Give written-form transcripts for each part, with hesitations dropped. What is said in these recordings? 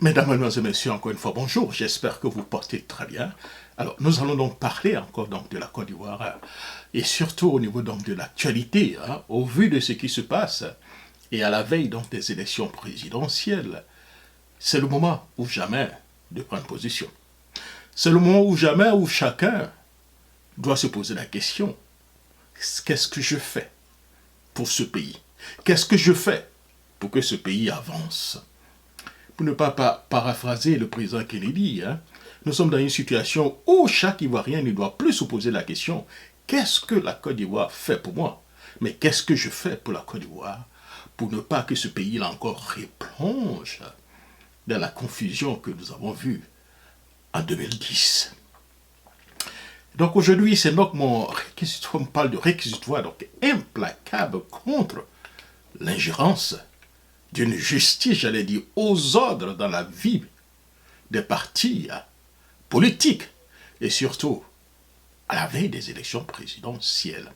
Mesdames, Mesdemoiselles et Messieurs, encore une fois, bonjour. J'espère que vous portez très bien. Alors, nous allons donc parler encore donc, de la Côte d'Ivoire et surtout au niveau donc, de l'actualité, au vu de ce qui se passe et à la veille donc, des élections présidentielles. C'est le moment ou jamais de prendre position. C'est le moment ou jamais où chacun doit se poser la question, qu'est-ce que je fais pour ce pays? Qu'est-ce que je fais pour que ce pays avance? Pour ne pas paraphraser le président Kennedy, nous sommes dans une situation où chaque Ivoirien ne doit plus se poser la question qu'est-ce que la Côte d'Ivoire fait pour moi? Mais qu'est-ce que je fais pour la Côte d'Ivoire pour ne pas que ce pays là encore replonge dans la confusion que nous avons vue en 2010. Donc aujourd'hui, c'est donc mon réquisitoire, on parle de réquisitoire donc implacable contre l'ingérence d'une justice, j'allais dire, aux ordres dans la vie des partis politiques et surtout à la veille des élections présidentielles.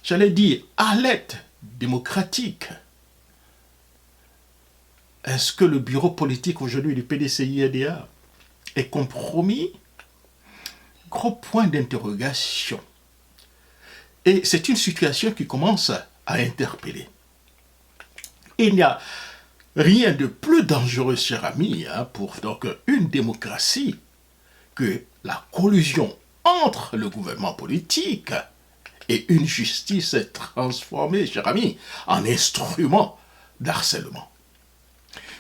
J'allais dire, alerte démocratique. Est-ce que le bureau politique aujourd'hui du PDCI-EDA est compromis? Gros point d'interrogation. Et c'est une situation qui commence à interpeller. Il n'y a rien de plus dangereux, cher ami, pour donc une démocratie que la collusion entre le gouvernement politique et une justice transformée, cher ami, en instrument d'harcèlement.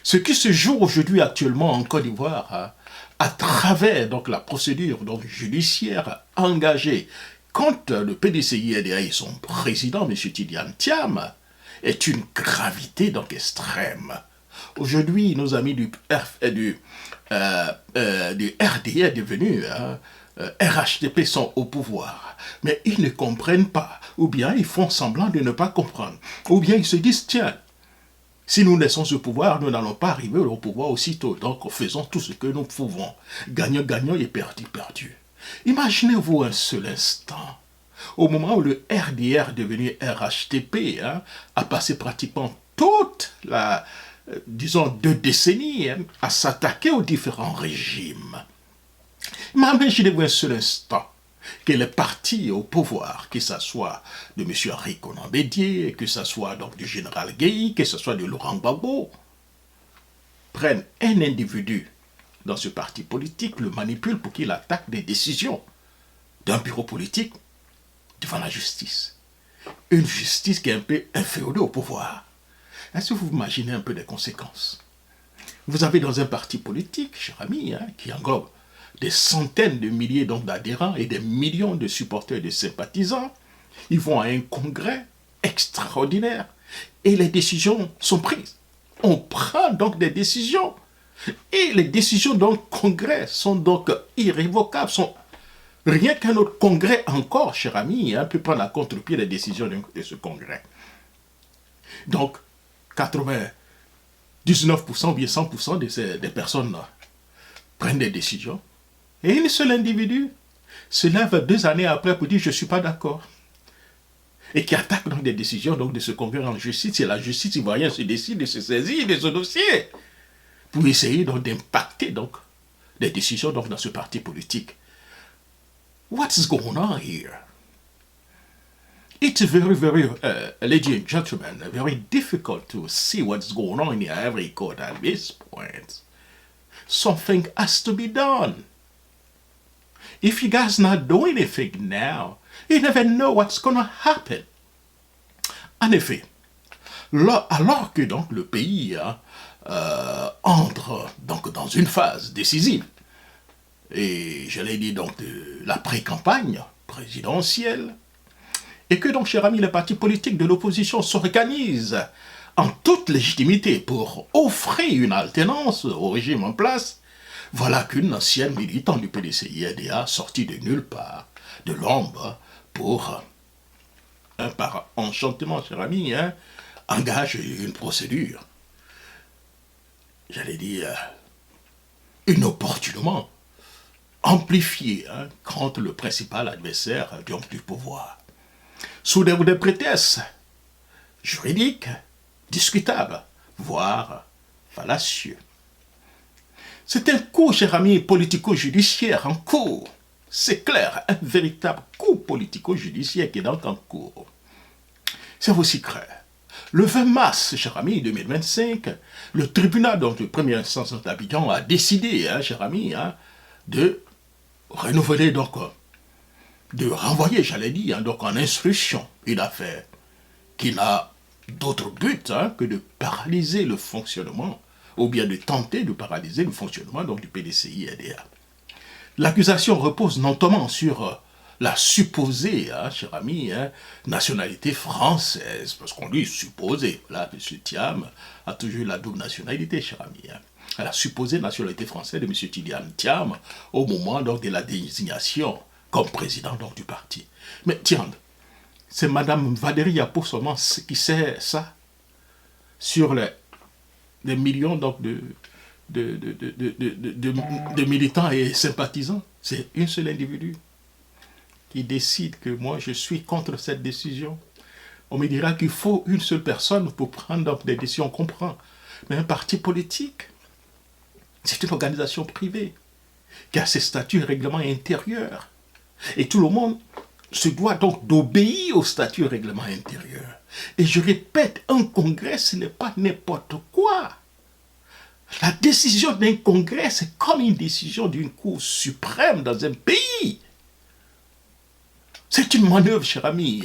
Ce qui se joue aujourd'hui actuellement en Côte d'Ivoire, à travers donc la procédure donc, judiciaire engagée contre le PDCI-EDA et son président, M. Tidiane Thiam, est une gravité donc extrême. Aujourd'hui, nos amis du RDA devenus RHDP sont au pouvoir, mais ils ne comprennent pas, ou bien ils font semblant de ne pas comprendre, ou bien ils se disent, tiens, si nous laissons ce pouvoir, nous n'allons pas arriver au pouvoir aussitôt, donc faisons tout ce que nous pouvons. Gagnant, gagnant et perdu, perdu. Imaginez-vous un seul instant, au moment où le RDR devenu RHTP a passé pratiquement toute la, disons, 2 décennies à s'attaquer aux différents régimes. Imaginez-vous un seul instant que les partis au pouvoir, que ce soit de M. Henri Konan Bédié, que ce soit donc du général Gueye, que ce soit de Laurent Gbagbo, prennent un individu dans ce parti politique, le manipulent pour qu'il attaque des décisions d'un bureau politique devant la justice. Une justice qui est un peu inféodée au pouvoir. Est-ce que vous imaginez un peu les conséquences? Vous avez dans un parti politique, cher ami, qui englobe des centaines de milliers d'adhérents et des millions de supporters et de sympathisants, ils vont à un congrès extraordinaire et les décisions sont prises. On prend donc des décisions et les décisions dans le congrès sont donc irrévocables, sont rien qu'un autre congrès encore, cher ami, peut prendre à contre-pied les décisions de ce congrès. Donc, 99% ou bien 100% des personnes prennent des décisions. Et un seul individu se lève 2 années après pour dire « je ne suis pas d'accord ». Et qui attaque donc des décisions donc, de ce congrès en justice. Et la justice ivoirienne se décide de se saisir de ce dossier pour essayer donc d'impacter donc des décisions donc, dans ce parti politique. What's going on here? It's very, very, ladies and gentlemen, very difficult to see what's going on in the Ivory Coast at this point. Something has to be done. If you guys not do anything now, you never know what's going to happen. En effet, alors que donc le pays entre donc dans une phase décisive, et j'allais dire donc de la pré-campagne présidentielle, et que donc, cher ami, les partis politiques de l'opposition s'organisent en toute légitimité pour offrir une alternance au régime en place, voilà qu'une ancienne militante du PDCI-EDA, sortie de nulle part, de l'ombre, pour, par enchantement, cher ami, engage une procédure, j'allais dire, inopportunément amplifiée contre le principal adversaire du pouvoir. Sous des prétextes juridiques discutables, voire fallacieux. C'est un coup, cher ami, politico-judiciaire en cours. C'est clair, un véritable coup politico-judiciaire qui est donc en cours. C'est aussi clair. Le 20 mars, cher ami, 2025, le tribunal donc, de première instance d'Abidjan a décidé, cher ami, de renouveler, donc, de renvoyer, j'allais dire, donc, en instruction une affaire qui n'a d'autre but que de paralyser le fonctionnement, ou bien de tenter de paralyser le fonctionnement donc, du PDCI-RDA. L'accusation repose notamment sur la supposée, cher ami, nationalité française, parce qu'on dit supposée. Là, M. Thiam a toujours la double nationalité, cher ami. La supposée nationalité française de M. Tidjane Thiam au moment donc, de la désignation comme président donc, du parti. Mais tiens, c'est Mme Valérie Yapo seulement qui sait ça sur les millions donc, de militants et sympathisants. C'est un seul individu qui décide que moi je suis contre cette décision. On me dira qu'il faut une seule personne pour prendre donc, des décisions, on comprend. Mais un parti politique, c'est une organisation privée qui a ses statuts et règlements intérieurs. Et tout le monde se doit donc d'obéir aux statuts et règlements intérieurs. Et je répète, un congrès, ce n'est pas n'importe quoi. La décision d'un congrès, c'est comme une décision d'une cour suprême dans un pays. C'est une manœuvre, cher ami,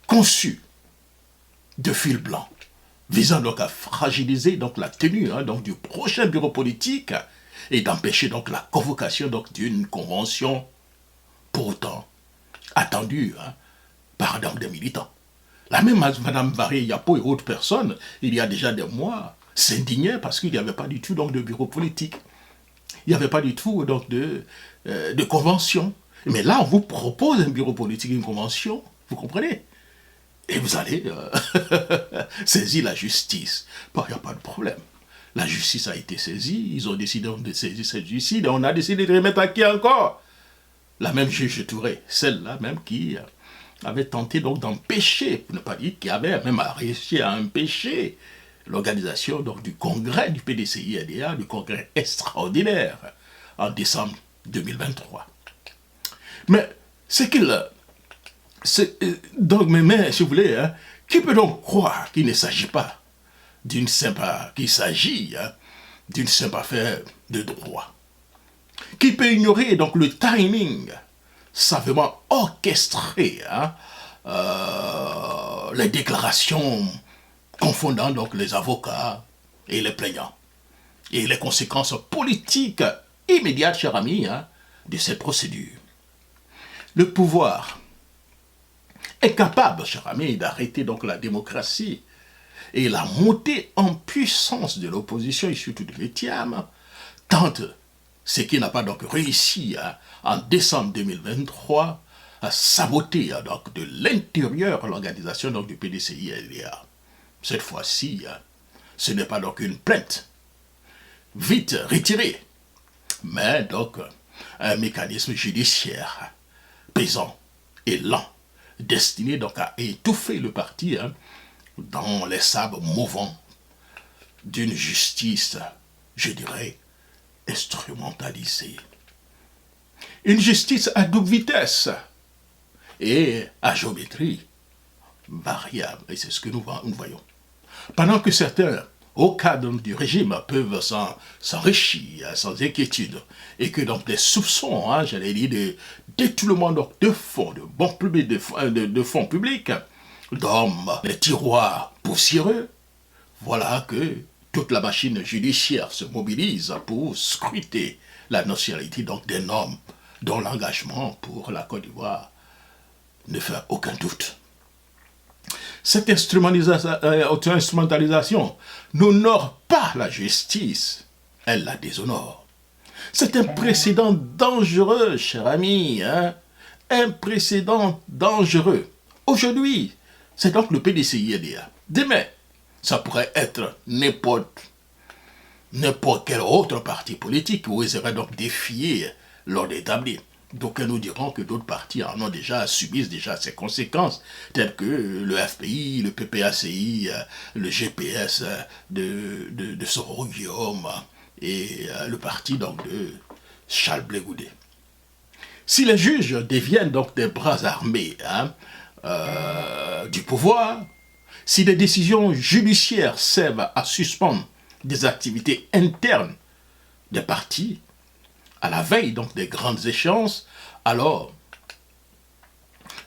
conçue de fil blanc, visant donc à fragiliser donc, la tenue donc, du prochain bureau politique et d'empêcher donc la convocation donc, d'une convention pourtant attendue par donc, des militants. La même Mme Valérie Yapo et autres personnes, il y a déjà des mois, s'indignaient parce qu'il n'y avait pas du tout donc, de bureau politique. Il n'y avait pas du tout donc, de convention. Mais là, on vous propose un bureau politique, une convention, vous comprenez? Et vous allez saisir la justice. Bon, il n'y a pas de problème. La justice a été saisie, ils ont décidé de saisir cette justice, et on a décidé de remettre à qui encore? La même juge Touré, celle-là même qui avait tenté donc d'empêcher, pour ne pas dire qui avait même réussi à empêcher l'organisation donc du congrès du PDCI-RDA, du congrès extraordinaire, en décembre 2023. Mais c'est qu'il... Donc, mais si vous voulez, qui peut donc croire qu'il ne s'agit pas d'une simple... qu'il s'agit d'une simple affaire de droit? Qui peut ignorer donc le timing savamment orchestré, les déclarations confondant donc les avocats et les plaignants, et les conséquences politiques immédiates, cher ami, de cette procédure? Le pouvoir est capable, cher ami, d'arrêter donc la démocratie et la montée en puissance de l'opposition et surtout de l'Étiam, tant ce qui n'a pas donc réussi en décembre 2023 à saboter donc de l'intérieur l'organisation donc du PDCI-RDA. Cette fois-ci, ce n'est pas donc une plainte vite retirée, mais donc un mécanisme judiciaire pesant et lent, destiné donc à étouffer le parti dans les sables mouvants d'une justice, je dirais, instrumentalisée. Une justice à double vitesse et à géométrie variable, et c'est ce que nous voyons. Pendant que certains, au cadre du régime, peuvent s'enrichir sans inquiétude, et que donc des soupçons, j'allais dire, de détournement de fonds, de bons publics, de fonds publics, d'hommes, les tiroirs poussiéreux, voilà que toute la machine judiciaire se mobilise pour scruter la nationalité donc d'un homme dont l'engagement pour la Côte d'Ivoire ne fait aucun doute. Cette instrumentalisation n'honore pas la justice, elle la déshonore. C'est un précédent dangereux, cher ami, un précédent dangereux. Aujourd'hui, c'est donc le PDCI-RDA. Demain, ça pourrait être n'importe quel autre parti politique qui oserait donc défier l'ordre établi. D'aucuns nous diront que d'autres partis en ont déjà, subissent déjà ces conséquences, telles que le FPI, le PPACI, le GPS de Soro Guillaume, et le parti donc de Charles Blé Goudé. Si les juges deviennent donc des bras armés du pouvoir, si des décisions judiciaires servent à suspendre des activités internes des partis, à la veille donc des grandes échéances, alors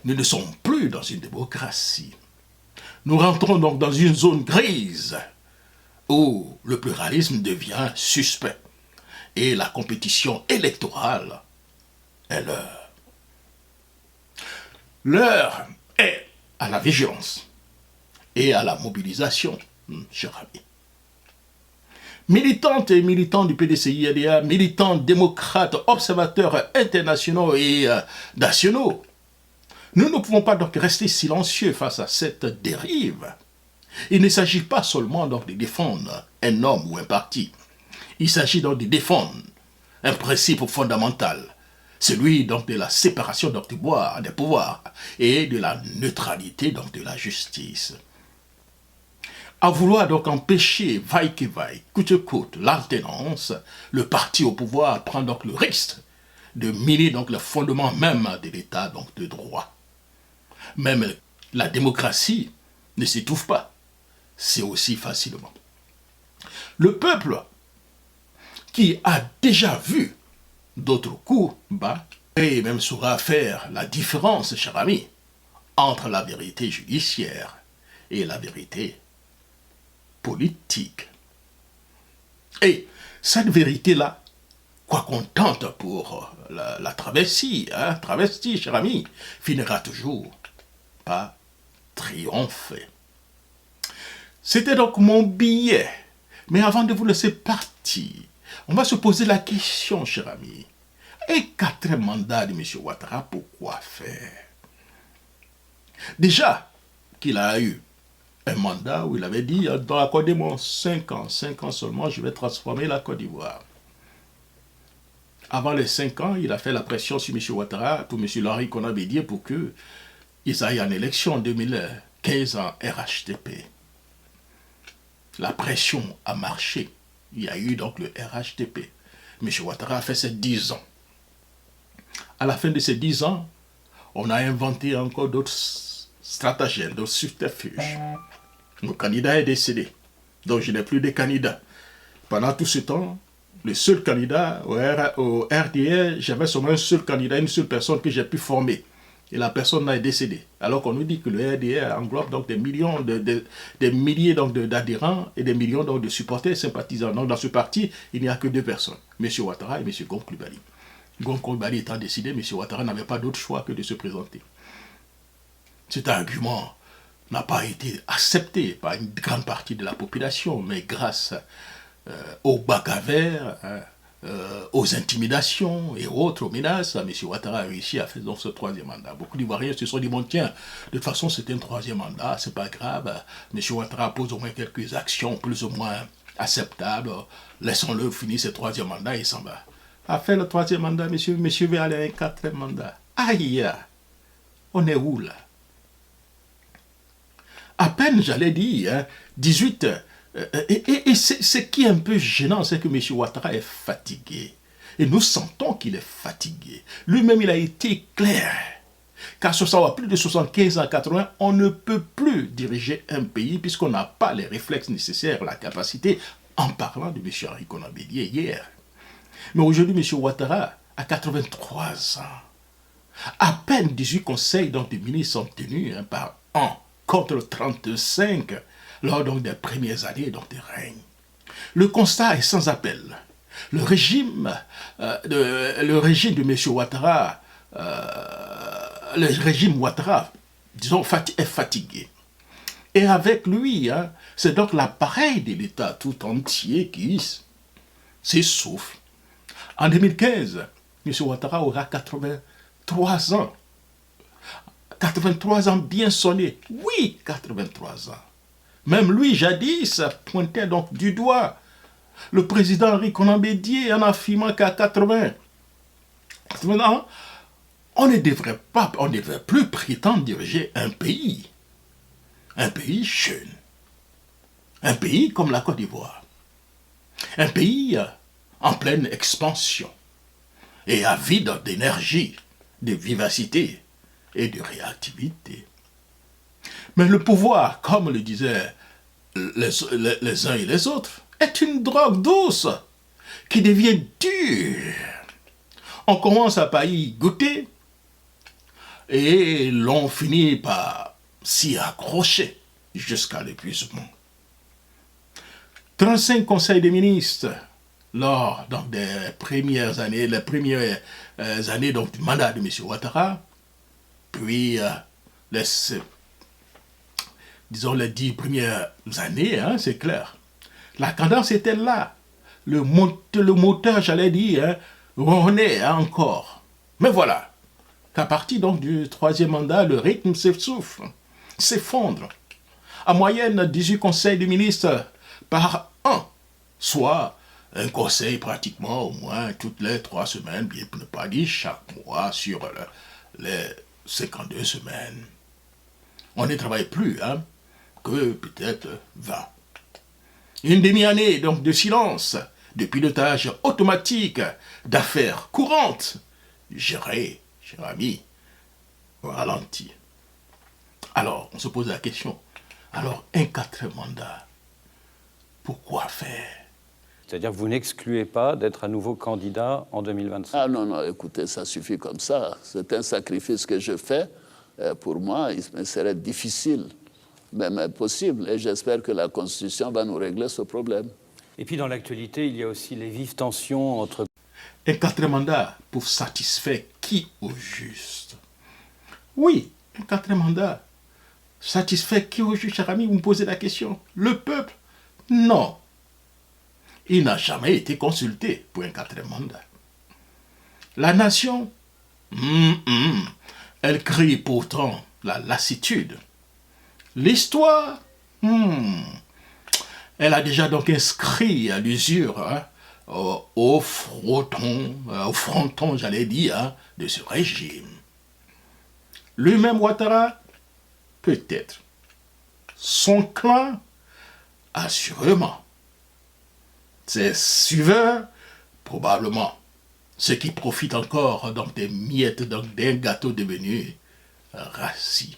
nous ne sommes plus dans une démocratie. Nous rentrons donc dans une zone grise où le pluralisme devient suspect et la compétition électorale est l'heure. L'heure est à la vigilance et à la mobilisation, cher ami. Militantes et militants du PDCI-RDA, militants démocrates, observateurs internationaux et nationaux, nous ne pouvons pas donc rester silencieux face à cette dérive. Il ne s'agit pas seulement donc de défendre un homme ou un parti. Il s'agit donc de défendre un principe fondamental, celui donc de la séparation donc des pouvoirs et de la neutralité donc de la justice. À vouloir donc empêcher, vaille que vaille, coûte que coûte, l'alternance, le parti au pouvoir prend donc le risque de miner donc le fondement même de l'état donc de droit. Même la démocratie ne s'étouffe pas, c'est aussi facilement. Le peuple qui a déjà vu d'autres coups bas et même saura faire la différence, cher ami, entre la vérité judiciaire et la vérité politique. Et cette vérité-là, quoi qu'on tente pour la travestie, cher ami, finira toujours par triompher. C'était donc mon billet. Mais avant de vous laisser partir, on va se poser la question, cher ami. Et 4 mandats de M. Ouattara, pourquoi faire? Déjà qu'il a eu un mandat où il avait dit, accordez-moi 5 ans seulement, je vais transformer la Côte d'Ivoire. Avant les 5 ans, il a fait la pression sur M. Ouattara, pour M. Henri Konan Bédié, pour qu'ils aillent en élection en 2015 en RHDP. La pression a marché. Il y a eu donc le RHDP. M. Ouattara a fait ses 10 ans. À la fin de ces 10 ans, on a inventé encore d'autres stratagèmes, d'autres subterfuges. Mon candidat est décédé. Donc je n'ai plus de candidat. Pendant tout ce temps, le seul candidat au RDR, j'avais seulement un seul candidat, une seule personne que j'ai pu former. Et la personne là est décédée. Alors qu'on nous dit que le RDR englobe donc des millions, des milliers d'adhérents et des millions donc de supporters sympathisants. Donc dans ce parti, il n'y a que 2 personnes, M. Ouattara et M. Gon Coulibaly. Gon Coulibaly étant décidé, M. Ouattara n'avait pas d'autre choix que de se présenter. Cet argument n'a pas été accepté par une grande partie de la population, mais grâce aux bagarres, aux intimidations et autres, aux menaces, M. Ouattara a réussi à faire donc ce 3e mandat. Beaucoup d'Ivoiriens se sont dit, bon tiens, de toute façon c'est un 3e mandat, c'est pas grave, M. Ouattara pose au moins quelques actions plus ou moins acceptables, laissons-le finir ce 3e mandat et il s'en va. A fait le 3e mandat, monsieur veut aller à un 4e mandat. Aïe, on est où là? À peine, j'allais dire, 18. Et ce qui est un peu gênant, c'est que M. Ouattara est fatigué. Et nous sentons qu'il est fatigué. Lui-même, il a été clair. Qu'à plus de 75 ans, 80, on ne peut plus diriger un pays puisqu'on n'a pas les réflexes nécessaires, la capacité, en parlant de M. Henri Konan Bédié hier. Mais aujourd'hui, M. Ouattara a 83 ans. À peine 18 conseils donc, de ministres sont tenus par an, contre 35 lors donc, des premières années donc, de règne. Le constat est sans appel. Le régime de M. Ouattara, le régime Ouattara, disons, est fatigué. Et avec lui, c'est donc l'appareil de l'État tout entier qui s'essouffle. En 2015, M. Ouattara aura 83 ans. 83 ans bien sonnés. Oui, 83 ans. Même lui, jadis, pointait donc du doigt le président Henri Konan Bédié en affirmant qu'à 80 ans, on ne devrait plus prétendre diriger un pays jeune, un pays comme la Côte d'Ivoire, un pays en pleine expansion et avide d'énergie, de vivacité et de réactivité. Mais le pouvoir, comme le disaient les uns et les autres, est une drogue douce qui devient dure. On commence à pas y goûter et l'on finit par s'y accrocher jusqu'à l'épuisement. 35 conseils des ministres lors donc, des premières années, les premières années donc, du mandat de M. Ouattara, puis disons les 10 premières années, hein, c'est clair. La cadence était là. Le moteur, j'allais dire, ronronait encore. Mais voilà, qu'à partir donc du 3e mandat, le rythme s'essouffle, s'effondre. En moyenne, 18 conseils de ministres par an, soit un conseil pratiquement au moins toutes les 3 semaines, bien pour ne pas dire chaque mois sur les 52 semaines. On ne travaille plus, hein, que peut-être 20. Une demi-année donc de silence, de pilotage automatique d'affaires courantes, gérées, cher ami, au ralenti. Alors, on se pose la question, alors un 4e mandat, pourquoi faire? C'est-à-dire que vous n'excluez pas d'être à nouveau candidat en 2025? Ah non, non, écoutez, ça suffit comme ça. C'est un sacrifice que je fais. Pour moi, il me serait difficile, même impossible. Et j'espère que la Constitution va nous régler ce problème. Et puis dans l'actualité, il y a aussi les vives tensions entre... Un 4e mandat pour satisfaire qui au juste? Oui, un 4e mandat. Satisfaire qui au juste, cher ami? Vous me posez la question. Le peuple? Non. Il n'a jamais été consulté pour un 4e mandat. La nation? Elle crie pourtant la lassitude. L'histoire? Elle a déjà donc inscrit à l'usure, hein, au fronton, j'allais dire, hein, de ce régime. Lui-même, Ouattara, peut-être. Son clan, assurément. Ses suiveurs, probablement. Ceux qui profitent encore donc des miettes d'un gâteau devenu rassis.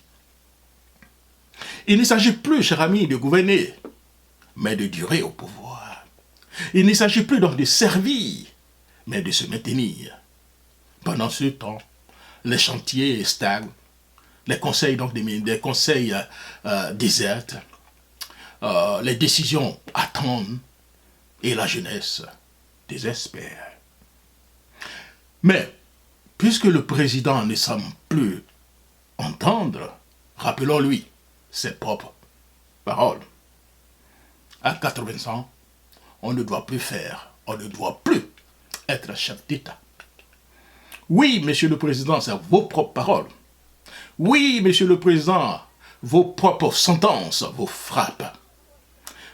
Il ne s'agit plus, cher ami, de gouverner, mais de durer au pouvoir. Il ne s'agit plus donc de servir, mais de se maintenir. Pendant ce temps, les chantiers stagnent, les conseils donc des conseils désertent, les décisions attendent et la jeunesse désespère. Mais, puisque le président ne semble plus entendre, rappelons-lui ses propres paroles. À 80 ans, on ne doit plus être chef d'État. Oui, monsieur le président, c'est vos propres paroles. Oui, monsieur le président, vos propres sentences, vos frappes.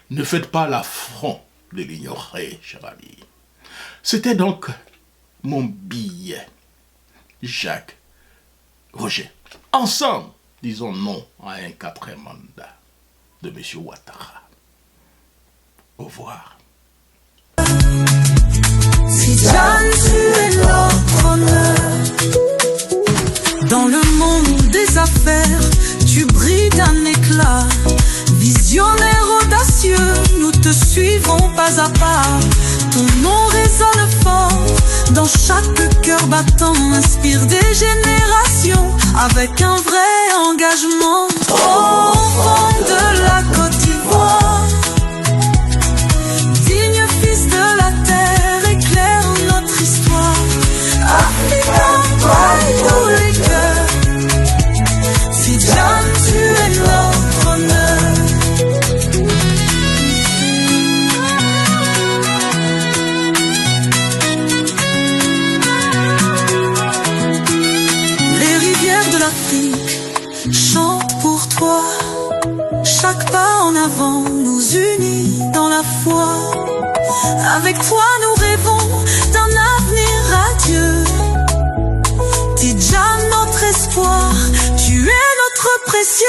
Ne faites pas l'affront de l'ignorer, cher ami. C'était donc mon billet, Jacques Roger. Ensemble, disons non à un 4e mandat de M. Ouattara. Au revoir. Si Jeanne, tu es notre honneur, dans le monde des affaires, tu brilles d'un éclat. Visionnaire audacieux, nous te suivrons pas à pas. Ton nom résonne fort dans chaque cœur battant, inspire des générations avec un vrai engagement. Ô enfant de la Côte d'Ivoire, digne fils de la terre, éclaire notre histoire. Africain, toi et tous les cœurs, si Jeanne, tu es notre honneur. Chante pour toi, chaque pas en avant nous unit dans la foi. Avec toi nous rêvons d'un avenir radieux. Tidjane, notre espoir, tu es notre précieux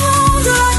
enfant de la